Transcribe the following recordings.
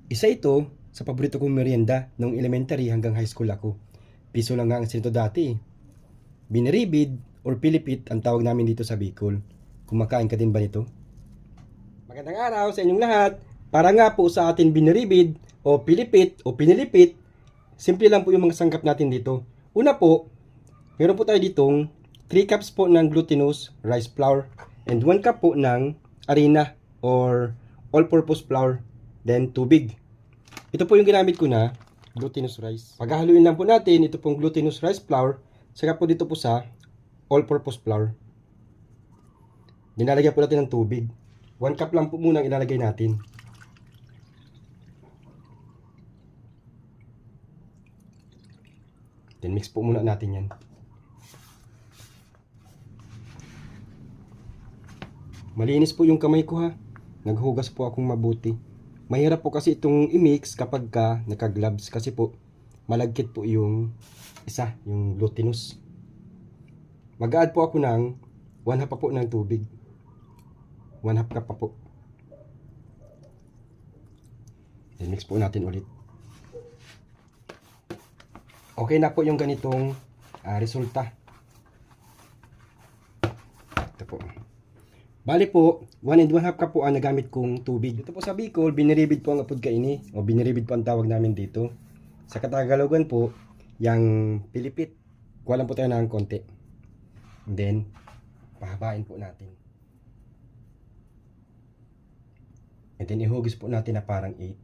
Isa ito sa paborito kong merienda noong elementary hanggang high school ako. Piso lang nga ang sinto dati. Biniribid or pilipit ang tawag namin dito sa Bicol. Kumakain ka din ba nito? Magandang araw sa inyong lahat. Para nga po sa atin biniribid o pilipit o pinilipit, simple lang po yung mga sangkap natin dito. Una po, meron po tayo ditong 3 cups po ng glutinous rice flour and 1 cup po ng harina or all-purpose flour, then tubig. Ito po yung ginamit ko na glutinous rice. Paghahaluin lang po natin ito pong glutinous rice flour, saka po dito po sa all-purpose flour. Dinalagyan po natin ng tubig. 1 cup lang po muna ang ilalagay natin. Then mix po muna natin yan. Malinis po yung kamay ko ha. Naghugas po akong mabuti. Mahirap po kasi itong i-mix kapag ka naka-gloves kasi po malagkit po yung isa, yung glutinous. Mag-add po ako ng 1 half pa po ng tubig. 1 half cup pa po. Then mix po natin ulit. Okay na po yung ganitong resulta. Ito po. Bali po, 1 and 1 half cup po ang nagamit kong tubig. Dito po sa Bicol, biniribid po ang apod kaini o biniribid po ang tawag namin dito. Sa Katagalogan po, yung pilipit. Kuha lang po tayo ng konti. And then, pahabain po natin. And then, ihugis po natin na parang 8.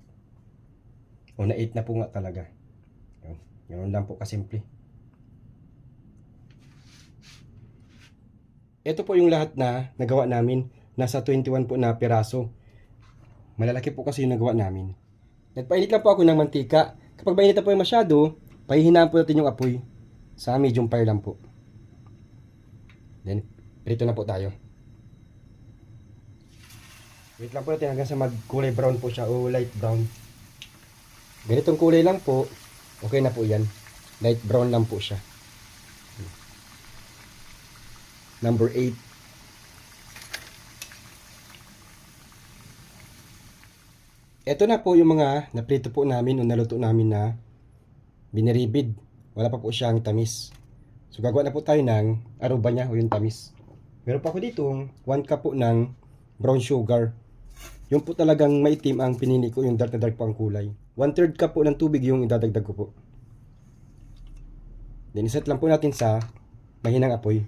O na 8 na po nga talaga. Yun lang po kasimple. Ito po yung lahat na nagawa namin. Nasa 21 po na piraso. Malalaki po kasi yung nagawa namin. Nagpainit lang po ako ng mantika. Kapag mainit na po yung masyado, pahihinaan po natin yung apoy. Sa medium fire lang po. Then, prito na po tayo. Wait lang po natin hanggang sa magkulay brown po siya o light brown. Ganitong kulay lang po. Okay na po yan. Light brown lang po siya. Number 8. Ito na po yung mga naprito po namin o naluto namin na biniribid. Wala pa po siyang tamis. So gagawa na po tayo ng aruba niya o yung tamis. Meron pa ako dito 1 cup po ng brown sugar. Yung po talagang maitim ang pinili ko, yung dark na dark po ang kulay. 1/3 cup po ng tubig yung idadagdag ko po. Then iset lang po natin sa mahinang apoy.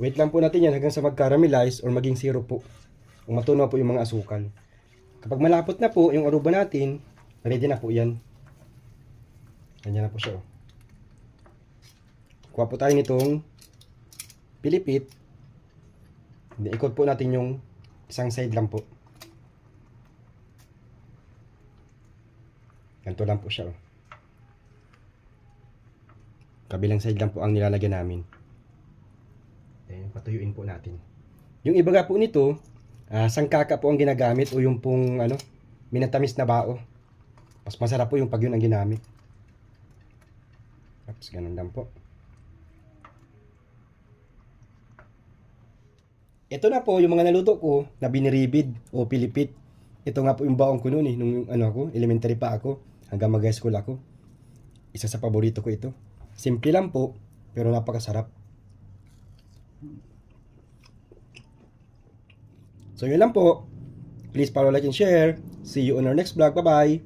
Wait lang po natin yan hanggang sa mag-caramelize or maging syrup po. Kung matunaw po yung mga asukal. Kapag malapot na po yung aruba natin, ready na po yan. Ganyan na po siya. Kuha po tayo nitong pilipit. Ikot po natin yung isang side lang po. Ganito lang po siya. Kabilang side lang po ang nilalagyan namin. Then, patuyuin po natin. Yung ibaga po nito, sangkaka po ang ginagamit o yung pong minatamis na bao. Mas masarap po yung pag yun ang ginamit. Tapos ganun lang po. Ito na po yung mga naluto ko na biniribid o pilipit. Ito nga po yung baong ko noon nung ako, elementary pa ako, hanggang mag-high school ako. Isa sa paborito ko ito. Simple lang po, pero napakasarap. So yun lang po. Please follow, like, and share. See you on our next vlog. Bye-bye!